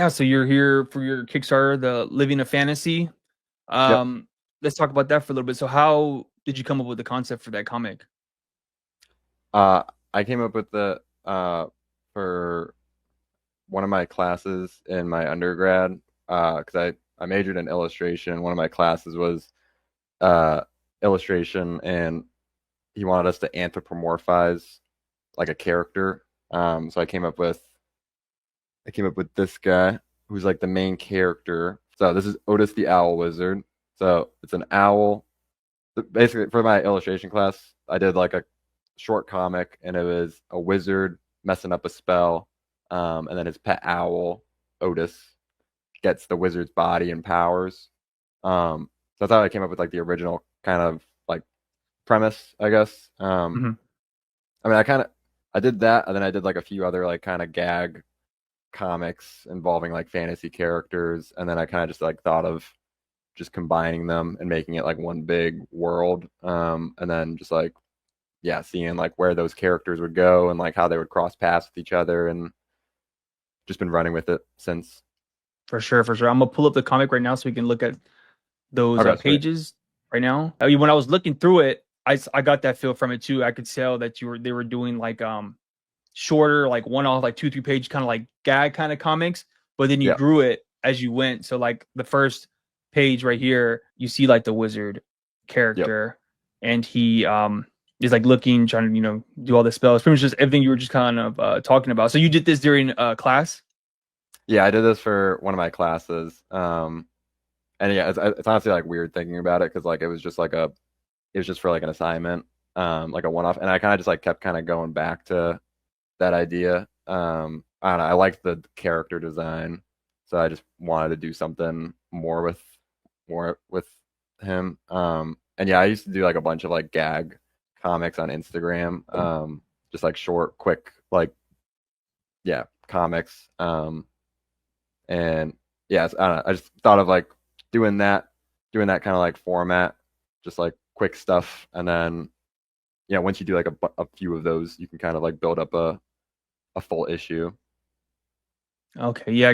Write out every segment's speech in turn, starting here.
Yeah, so you're here for your Kickstarter, the Living a Fantasy. Yep. Um, let's talk about that for a little bit. So how did you come up with the concept for that comic? Uh, I came up with the for one of my classes in my undergrad because I majored in illustration. One of my classes was uh, illustration, and he wanted us to anthropomorphize like a character. So I came up with this guy who's like the main character. So this is Otis the Owl Wizard. So it's an owl. Basically, for my illustration class, I did like a short comic, and it was a wizard messing up a spell, and then his pet owl, Otis, gets the wizard's body and powers. So that's how I came up with like the original kind of like premise, I guess. Mhm. I mean, I did that, and then I did like a few other like kind of gag comics involving like fantasy characters, and then I kind of just like thought of just combining them and making it like one big world. And then just like yeah, seeing like where those characters would go and like how they would cross paths with each other, and just been running with it since. For sure, for sure. I'm gonna pull up the comic right now so we can look at those Okay, sweet. pages right now. I mean, when I was looking through it, I got that feel from it too. I could tell that they were doing like shorter, like one off, like 2, 3 page kind of like gag kind of comics, but then you Yeah. grew it as you went. So like the first page right here, you see like the wizard Yep. character, and he is like looking, trying to do all the spells. Pretty much just everything you were just kind of talking about. So you did this during class. Yeah, I did this for one of my classes. And yeah, it's honestly like weird thinking about it because like it was just for like an assignment, like a one off, and I kind of just like kept kind of going back to that idea. I don't know, I liked the character design, so I just wanted to do something more with him. And yeah, I used to do like a bunch of like gag comics on Instagram, just like short, quick, like yeah, comics. And yeah, I don't know, I just thought of like doing that, doing that kind of like format, just like quick stuff, and then yeah, once you do like a few of those, you can kind of like build up a full issue. Okay, yeah,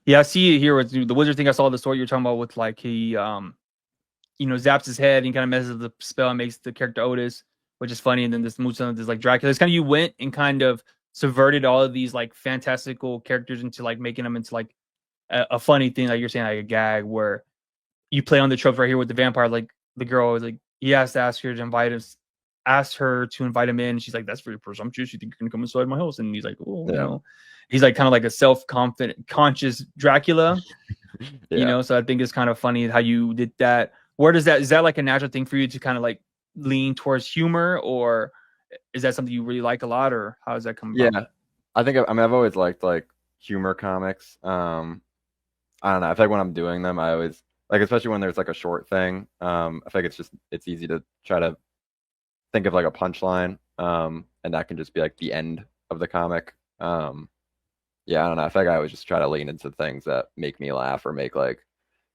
yeah, I see it here with the wizard thing. I saw the story you're talking about with like he zaps his head and kind of messes the spell and makes the character Otis, which is funny. And then this moves on to this like Dracula. It's kind of you went and kind of subverted all of these like fantastical characters into like making them into like a funny thing, like you're saying, like a gag where you play on the tropes right here with the vampire. Like the girl was like, he has to ask her to invite us, asked her to invite him in. She's like, that's very presumptuous. You think you're gonna come inside my house? And he's like, oh, Yeah, he's like kind of like a self-confident, conscious Dracula. yeah, So I think it's kind of funny how you did that. Where does that is that like a natural thing for you to kind of like lean towards humor, or is that something you really like a lot, or how does that come yeah. about? I mean, I've always liked like humor comics. I don't know. I feel like when I'm doing them, I always like, especially when there's like a short thing. I feel like it's easy to try to think of like a punchline, and that can just be like the end of the comic. Yeah, I don't know. I feel like I always just try to lean into things that make me laugh or make like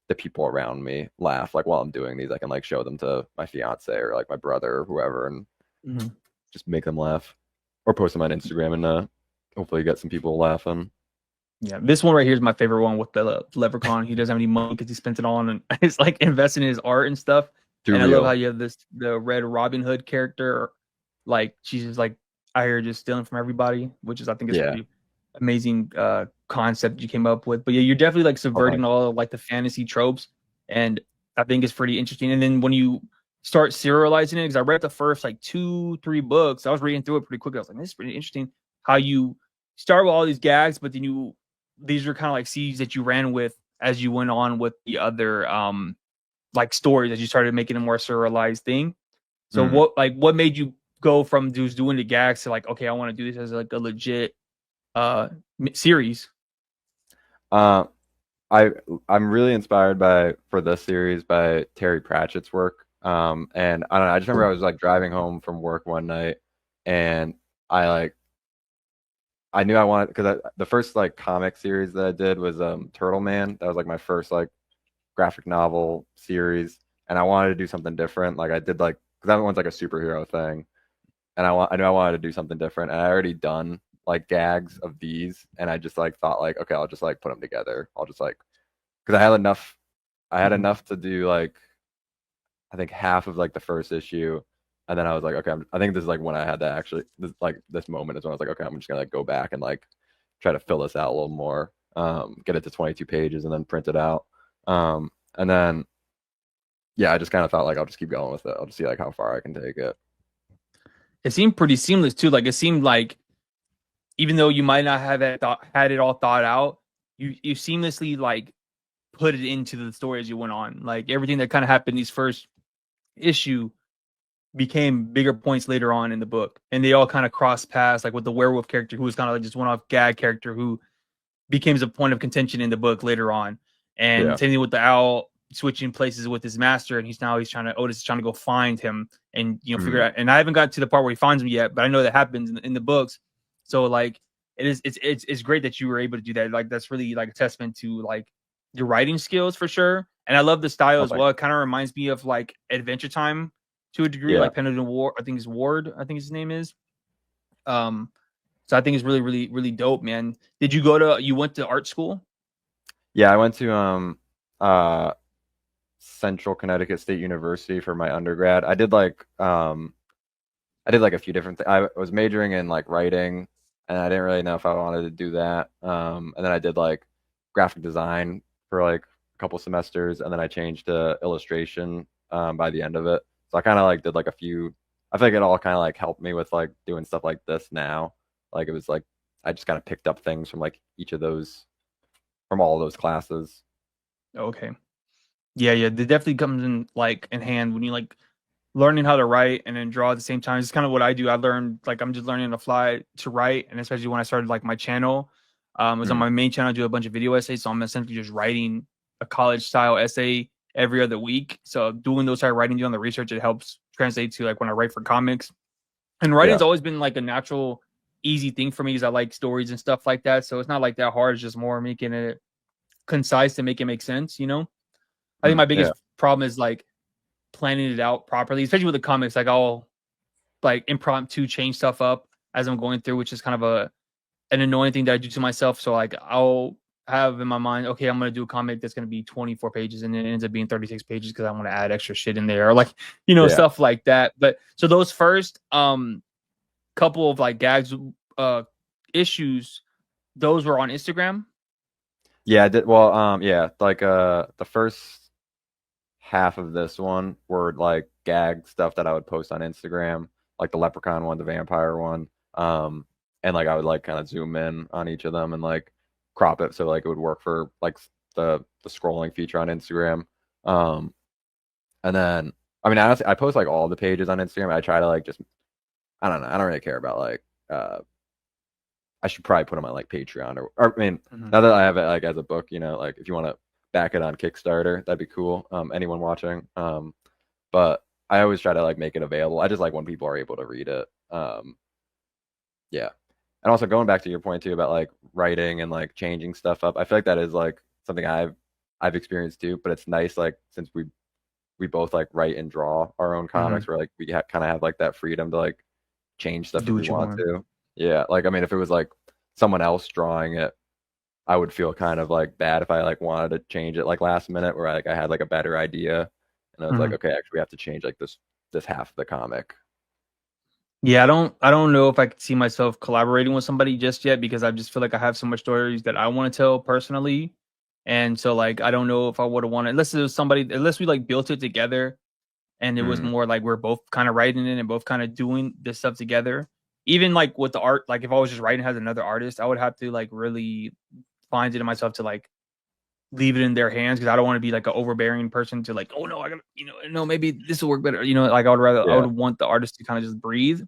the people around me laugh. Like while I'm doing these, I can like show them to my fiance or like my brother or whoever, and Mhm. just make them laugh, or post them on Instagram and hopefully get some people laughing. Yeah, this one right here is my favorite one with the leprechaun. He doesn't have any money because he spent it all on, and it's like investing in his art and stuff. Too And I love how real. you have the Red Robin Hood character, like she's just like out here just stealing from everybody, which is I think is Yeah. pretty amazing concept you came up with. But yeah, you're definitely like Oh, subverting thanks. all of, like the fantasy tropes, and I think it's pretty interesting. And then when you start serializing it, because I read the first like 2, 3 books, I was reading through it pretty quick. I was like, this is pretty interesting how you start with all these gags, but then these are kind of like seeds that you ran with as you went on with the other like stories as you started making a more serialized thing. So Mm. what made you go from just doing the gags to like, okay, I want to do this as like a legit uh series? Uh, I I'm really inspired by for this series by Terry Pratchett's work. And I don't know. I just remember I was like driving home from work one night, and I like I knew I wanted because the first like comic series that I did was Turtle Man. That was like my first like graphic novel series, and I wanted to do something different. Like I did like because that one's like a superhero thing, and I knew I wanted to do something different, and I already done like gags of these, and I just like thought like, okay, I'll just like put them together. I'll just like because I had Mhm. enough to do like I think half of like the first issue, and then I was like, okay, I think this is like when I had to actually this moment is when I was like, okay, I'm just gonna like go back and like try to fill this out a little more, get it to 22 pages and then print it out, and then yeah, I just kind of thought like I'll just keep going with it. I'll just see like how far I can take it. It seemed pretty seamless too. Like it seemed like even though you might not have had it all thought out, you seamlessly like put it into the story as you went on. Like everything that kind of happened these first issue became bigger points later on in the book, and they all kind of cross paths. Like with the werewolf character, who was kind of like just one off gag character, who becomes a point of contention in the book later on. And Yeah. same thing with the owl switching places with his master, and he's trying to Otis is trying to go find him and figure Mhm. out. And I haven't got to the part where he finds him yet, but I know that happens in the books. So like it's great that you were able to do that. Like that's really like a testament to like your writing skills for sure. And I love the style Oh, as thank well. you. It kind of reminds me of like Adventure Time to a degree, Yeah. like Pendleton Ward. I think it's Ward. I think his name is. Um, so I think it's really, really, really dope, man. You went to art school? Yeah, I went to uh Central Connecticut State University for my undergrad. I did like a few different things. I was majoring in like writing, and I didn't really know if I wanted to do that. And then I did like graphic design for like a couple semesters, and then I changed to illustration by the end of it. So I kind of like did like a few. I feel like it all kind of like helped me with like doing stuff like this now. Like it was like I just kind of picked up things from like each of those from all of those classes. Okay. Yeah, yeah. It definitely comes in like in hand when you like learning how to write and then draw at the same time. It's kind of what I do. I learned like I'm just learning to fly to write, and especially when I started like my channel, it was on Mm, my main channel. I do a bunch of video essays, so I'm essentially just writing a college style essay every other week. So doing those type of writing, doing the research, it helps translate to like when I write for comics. And yeah. writing's always been like a natural, easy thing for me because I like stories and stuff like that. So it's not like that hard. It's just more making it concise to make it make sense. I think Mm, my yeah. biggest problem is like planning it out properly, especially with the comics. Like I'll like impromptu change stuff up as I'm going through, which is kind of an annoying thing that I do to myself. So like I'll have in my mind, okay, I'm gonna do a comic that's gonna be 24 pages, and then it ends up being 36 pages because I want to add extra shit in there, or like Yeah. stuff like that. But so those first couple of like gags issues, those were on Instagram. Yeah, I did well, yeah, like the first half of this one were like gag stuff that I would post on Instagram, like the leprechaun one, the vampire one. And like I would like kind of zoom in on each of them and like crop it so like it would work for like the scrolling feature on Instagram. Um, and then I mean honestly I post like all the pages on Instagram. I try to like just I don't know, I don't really care about like I should probably put them on like Patreon or I mean, Mhm. now that I have it like as a book, like if you want to back it on Kickstarter, that'd be cool. Anyone watching. But I always try to like make it available. I just like when people are able to read it. Yeah. And also going back to your point too about like writing and like changing stuff up. I feel like that is like something I've experienced too, but it's nice like since we both like write and draw our own Mhm. comics where like we kind of have like that freedom to like change stuff if Do we what you want want. to. Yeah, like I mean if it was like someone else drawing it, I would feel kind of like bad if I like wanted to change it like last minute where I had like a better idea and I was like, Mhm. okay, actually we have to change like this half of the comic. Yeah, I don't know if I could see myself collaborating with somebody just yet because I just feel like I have so much stories that I want to tell personally. And so like I don't know if I would have wanted unless it was somebody unless we like built it together and it was Mm, more like we're both kind of writing it and both kind of doing this stuff together. Even like with the art, like if I was just writing as another artist, I would have to like really find it in myself to like leave it in their hands because I don't want to be like an overbearing person to like, oh no, I gotta, no, maybe this will work better. Like I yeah. would want the artist to kind of just breathe.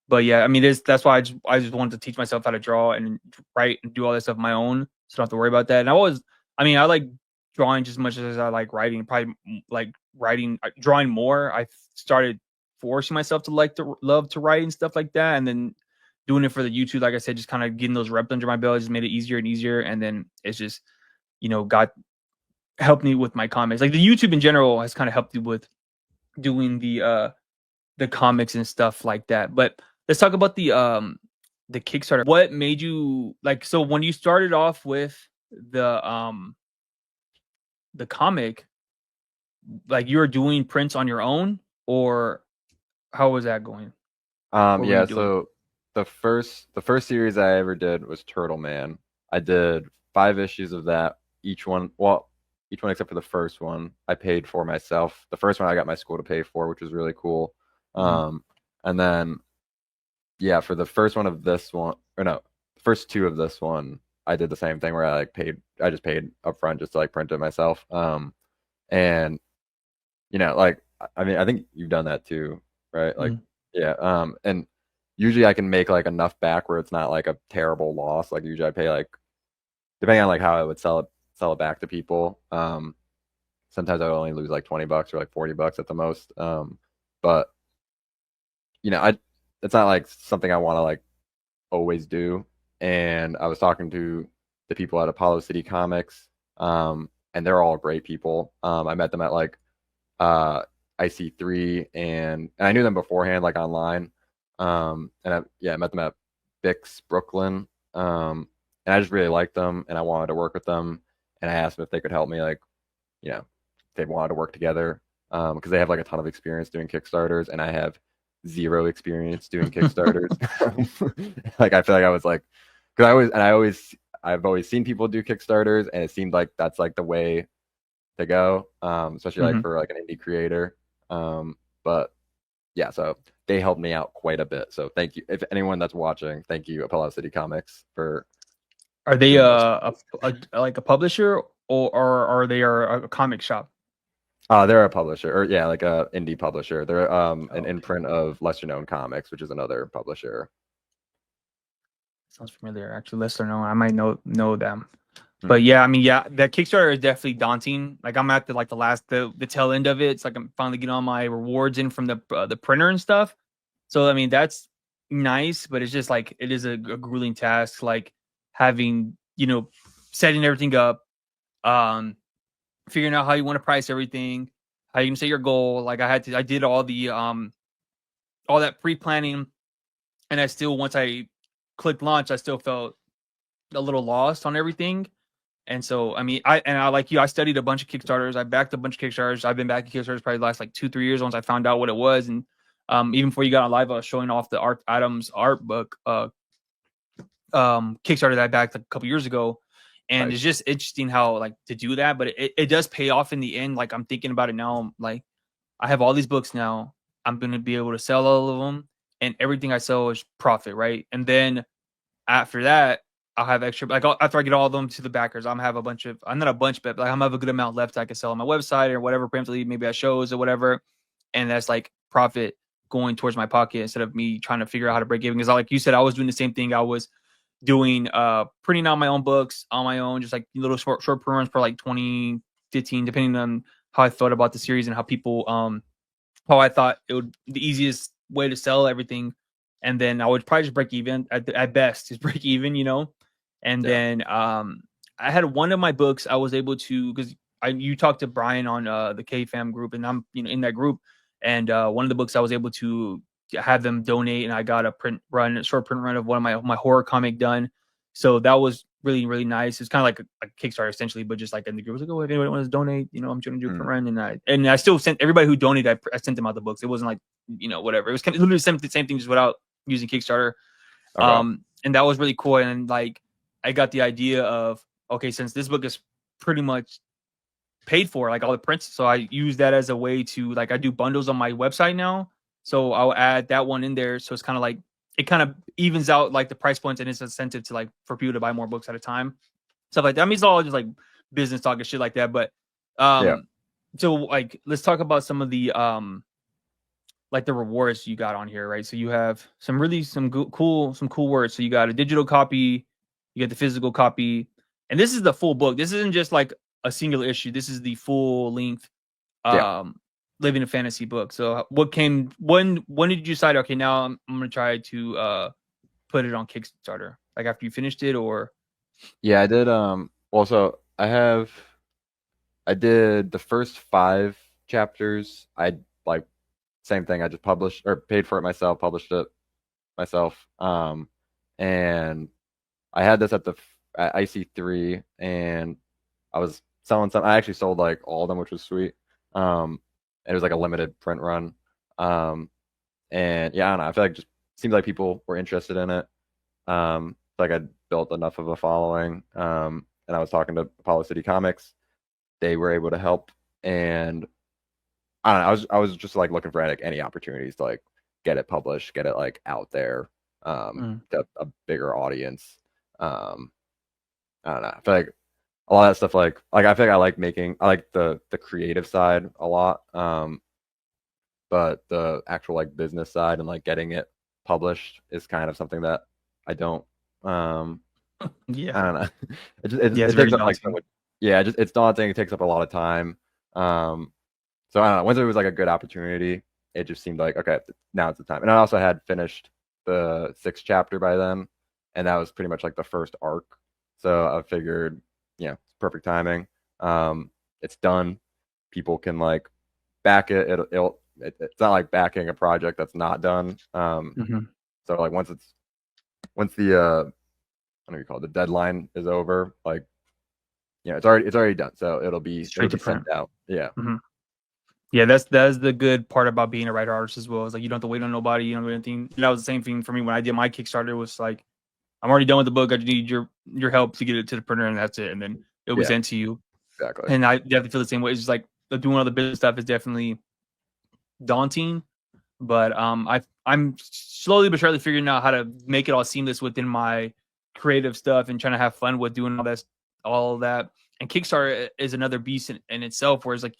But yeah, I mean, that's why I just wanted to teach myself how to draw and write and do all that stuff on my own, so I don't have to worry about that. And I mean, I like drawing just as much as I like writing. Probably like writing, drawing more. I started forcing myself to like to love to write and stuff like that, and then doing it for the YouTube. Like I said, just kind of getting those reps under my belt just made it easier and easier. And then it's just got helped me with my comics. Like the YouTube in general has kind of helped me with doing the comics and stuff like that. But let's talk about the Kickstarter. What made you like? So when you started off with the comic, like you were doing prints on your own, or how was that going? What were you Yeah, doing? so the first series I ever did was Turtle Man. I did 5 issues of that. Each one except for the first one, I paid for myself. The first one I got my school to pay for, which was really cool. Mhm. And then yeah, for the first one of this one, or no, the first two of this one, I did the same thing where I just paid upfront just to like print it myself. And like I mean, I think you've done that too, right? Like, Mhm. yeah. And usually I can make like enough back where it's not like a terrible loss. Like usually I pay like depending on like how I would sell it back to people. Sometimes I would only lose like $20 or like $40 at the most. But I it's not like something I want to like always do. And I was talking to the people at Apollo City Comics, and they're all great people. I met them at like uh, IC3, and I knew them beforehand, like online. I met them at Bix Brooklyn, and I just really liked them, and I wanted to work with them. And I asked them if they could help me, like, if they wanted to work together, because they have like a ton of experience doing Kickstarters, and I have zero experience doing Kickstarters. Like, I feel like I was like, because I've always seen people do Kickstarters, and it seemed like that's like the way to go, especially like Mhm. for like an indie creator. But yeah, so they helped me out quite a bit. So thank you, if anyone that's watching, thank you, Apollo City Comics, for Are they doing those. like a publisher, or are they a comic shop? They're a publisher, or yeah, like a indie publisher. They're an Oh, okay. imprint of lesser known comics, which is another publisher. Sounds familiar. Actually, lesser known. I might know them. Hmm. But yeah, I mean, yeah, that Kickstarter is definitely daunting. Like I'm at the last the tail end of it. It's like I'm finally getting all my rewards in from the printer and stuff. So I mean, that's nice, but it's just like it is a grueling task. Like having setting everything up, um, figuring out how you want to price everything, how you can set your goal. Like I did all that pre planning, and I still once I clicked launch, I still felt a little lost on everything. And so, I mean, I like you, I studied a bunch of Kickstarters. I backed a bunch of Kickstarters. I've been backing Kickstarters probably the last like 2, 3 years once I found out what it was. And even before you got on live, I was showing off the Art Adams art book Kickstarter that I backed a couple years ago. And it's Nice. just interesting how like to do that, but it does pay off in the end. Like I'm thinking about it now. Like I have all these books now. I'm gonna be able to sell all of them, and everything I sell is profit, right? And then after that, I'll have extra. Like after I get all of them to the backers, I'm have a bunch of. I'm not a bunch, but like I'm have a good amount left I can sell on my website or whatever, preemptively, maybe at shows or whatever, and that's like profit going towards my pocket instead of me trying to figure out how to break even. Because like you said, I was doing the same thing. I was doing printing out my own books on my own, just like little short print runs for like 20, 15, depending on how I thought about the series and how people how I thought it would the easiest way to sell everything. And then I would probably just break even at best, just break even, And Yeah. then I had one of my books I was able to because I you talked to Brian on the K Fam group, and I'm in that group. And one of the books I was able to have them donate, and I got a short print run of one of my horror comic done. So that was really really nice. It's kind of like a Kickstarter essentially, but just like in the group, I was like, oh, if anyone wants to donate, I'm trying to do a Hmm. print run, and I still sent everybody who donated. I sent them out the books. It wasn't like whatever. It was kind of literally the same thing, just without using Kickstarter. Okay. And that was really cool. And like I got the idea of okay, since this book is pretty much paid for, like all the prints, so I use that as a way to like I do bundles on my website now. So I'll add that one in there. So it's kind of like it kind of evens out like the price points and it's an incentive to like for people to buy more books at a time, stuff like that. I mean, it's all just like business talk and shit like that. But Yeah. um, so like let's talk about some of the like the rewards you got on here, right? So you have some cool words. So you got a digital copy, you get the physical copy, and this is the full book. This isn't just like a singular issue. This is the full length Yeah. um living a fantasy book. So when did you decide okay, now I'm going to try to put it on Kickstarter? Like after you finished it or Yeah, I did. Well, so I did the first 5 chapters. I like same thing. I just published or paid for it myself, published it myself. and I had this at IC3, and I was selling some. I actually sold like all of them, which was sweet. It was like a limited print run. Um, and yeah, I don't know. I feel like just seemed like people were interested in it. Like I'd built enough of a following. And I was talking to Apollo City Comics. They were able to help, and I don't know. I was just like looking for like any opportunities to like get it published, get it like out there, Mm. to a bigger audience. Um, I don't know. I feel like a lot of that stuff like I feel like I like the creative side a lot. But the actual like business side and like getting it published is kind of something that I don't um Yeah. I don't know. Yeah, It it's very takes up like so daunting. much, yeah, it's daunting, it takes up a lot of time. Um so I don't know, once it was like a good opportunity, it just seemed like okay, now it's the time. And I also had finished the sixth chapter by then, and that was pretty much like the first arc. So I figured, it's perfect timing. It's done. People can like back it. It's not like backing a project that's not done. Hmm. So like once the what do you call it, the deadline is over, like it's already done. So it'll Straight be to sent print. out. Yeah. Hmm. Yeah, that's the good part about being a writer artist as well. Is like you don't have to wait on nobody. You don't do anything. And that was the same thing for me when I did my Kickstarter. It was like I'm already done with the book. I just need your help to get it to the printer, and that's it. And then it'll be Yeah. sent to you. Exactly. And I definitely feel the same way. It's just like doing all the business stuff is definitely daunting, but I'm slowly but surely figuring out how to make it all seamless within my creative stuff and trying to have fun with doing all that. And Kickstarter is another beast in itself, where it's like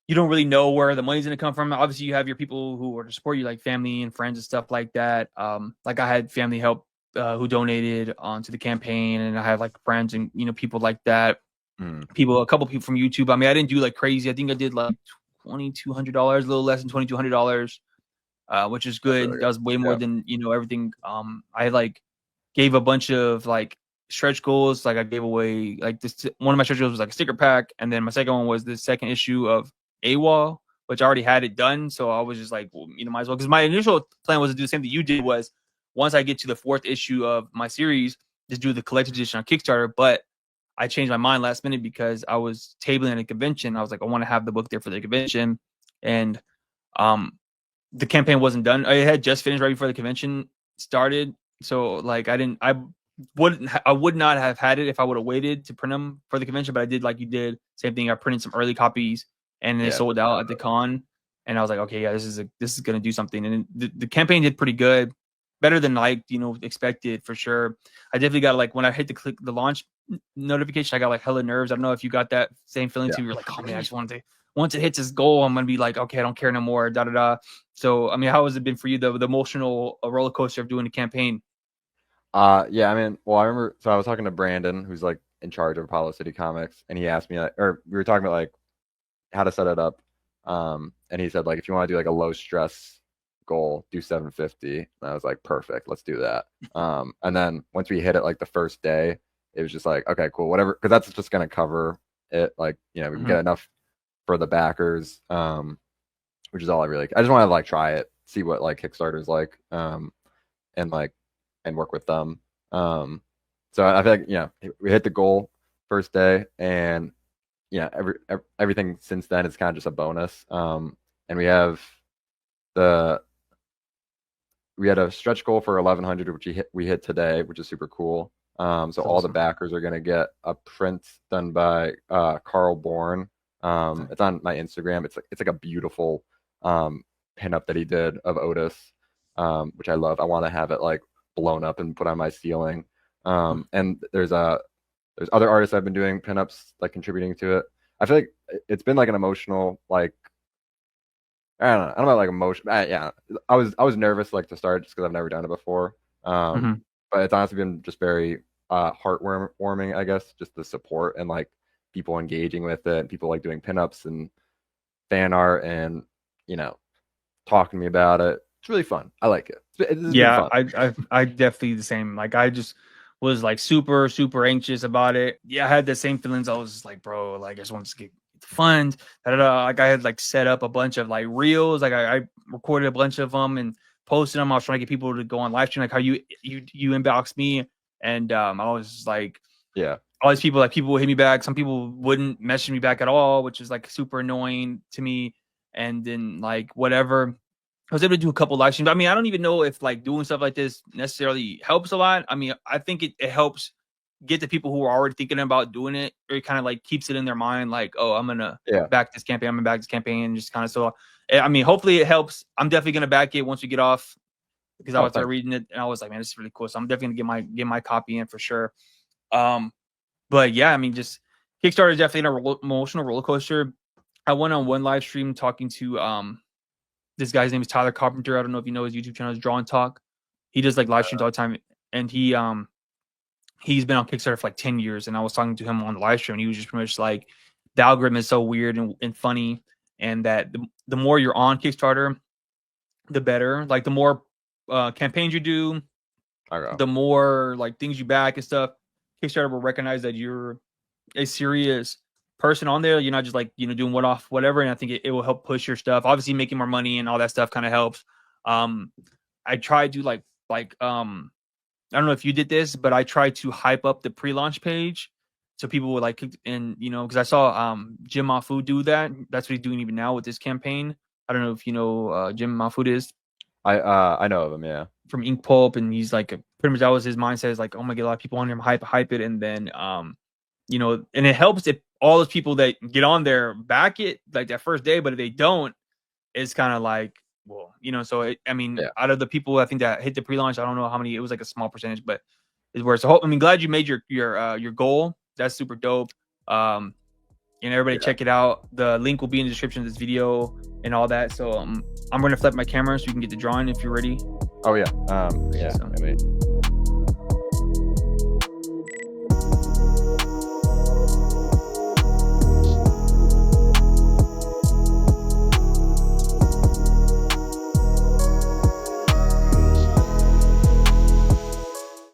you don't really know where the money's going to come from. Obviously, you have your people who are to support you, like family and friends and stuff like that. Like I had family help who donated onto the campaign, and I had like friends and people like that. Mm, A couple people from YouTube. I mean, I didn't do like crazy. I think I did like $2,200, a little less than $2,200, which is that's really good. That good. was way more Yeah. than everything. I like gave a bunch of like stretch goals. Like I gave away like this. One of my stretch goals was like a sticker pack, and then my second one was the second issue of AWOL, which I already had it done. So I was just like, well, might as well. Because my initial plan was to do the same thing you did. Was once I get to the fourth issue of my series, just do the collector's edition on Kickstarter. But I changed my mind last minute because I was tabling at a convention. I was like, I want to have the book there for the convention, and um, the campaign wasn't done. I had just finished right before the convention started, so like I would not have had it if I would have waited to print them for the convention. But I did like you did, same thing. I printed some early copies, and they Yeah. sold out at the con. And I was like, okay, yeah, this is gonna do something. And the campaign did pretty good, better than like expected for sure. I definitely got like when I hit the launch notification, I got like hella nerves. I don't know if you got that same feeling Yeah. too. You're like, oh man, I just wanted to. Once it hits its goal, I'm gonna be like, okay, I don't care no more. Da da da. So, I mean, how has it been for you, the emotional roller coaster of doing the campaign? Yeah, I mean, well, I remember, so I was talking to Brandon, who's like in charge of Apollo City Comics, and he asked me, like, or we were talking about like how to set it up. And he said, like, if you want to do like a low stress goal, do 750. And I was like, perfect, let's do that. And then once we hit it like the first day, it was just like, okay, cool, whatever, because that's just gonna cover it. Like, we can Mhm. get enough for the backers, which is all I just want to like try it, see what like Kickstarter's like, and like and work with them. So I feel like we hit the goal first day, and everything since then is kind of just a bonus. And the we had a stretch goal for 1100, which we hit today, which is super cool. So That's all the awesome. backers are gonna get a print done by Carl Bourne. Nice. It's on my Instagram. It's like a beautiful pinup that he did of Otis, which I love. I want to have it like blown up and put on my ceiling. And there's other artists I've been doing pinups, like contributing to it. I feel like it's been like an emotional, like, I don't know like emotion. Yeah, I was nervous like to start just because I've never done it before. Mhm. But it's honestly been just very heartwarming, I guess, just the support and like people engaging with it, and people like doing pinups and fan art, and you know talking to me about it. It's really fun. I like it. This has been Yeah, fun. I definitely the same. Like I just was like super anxious about it. Yeah, I had the same feelings. I was just like, bro, like I just want to get the funds. Da, da, da. Like I had like set up a bunch of like reels. Like I recorded a bunch of them, and posting them. I was trying to get people to go on live stream, like how you inboxed me, and I was just like, Yeah. all these people, like people would hit me back. Some people wouldn't message me back at all, which is like super annoying to me. And then like whatever, I was able to do a couple live streams. I mean, I don't even know if like doing stuff like this necessarily helps a lot. I mean, I think it helps get the people who are already thinking about doing it, or it kind of like keeps it in their mind, like, oh, I'm gonna back this campaign. I'm gonna back this campaign, just kind of so. I mean, hopefully it helps. I'm definitely gonna back it once we get off, because I was reading it and I was like, man, this is really cool. So I'm definitely gonna get my copy in for sure. But yeah, I mean, just Kickstarter is definitely an emotional roller coaster. I went on one live stream talking to this guy's name is Tyler Carpenter. I don't know if you know his YouTube channel is Draw and Talk. He does like live streams all the time, and he's been on Kickstarter for like 10 years. And I was talking to him on the live stream, and he was just pretty much like, the algorithm is so weird and funny, and that the more you're on Kickstarter, the better. Like the more campaigns you do, the more like things you back and stuff, Kickstarter will recognize that you're a serious person on there. You're not just like, doing one-off whatever. And I think it will help push your stuff. Obviously making more money and all that stuff kind of helps. I tried to like I don't know if you did this, but I tried to hype up the pre-launch page so people would like, and because I saw Jim Mahfood do that. That's what he's doing even now with this campaign. I don't know if you know Jim Mahfood is. I know of him, yeah. From Ink Pulp, and he's like pretty much that was his mindset. Is like, oh my god, a lot of people on him, hype it, and then and it helps if all those people that get on there back it like that first day, but if they don't, it's kind of like, well, so out of the people I think that hit the pre-launch, I don't know how many, it was like a small percentage, but it's worth. So I mean, glad you made your goal. That's super dope. And everybody check it out. The link will be in the description of this video and all that. So I'm gonna flip my camera so you can get the drawing if you're ready. Oh yeah. Yeah. So.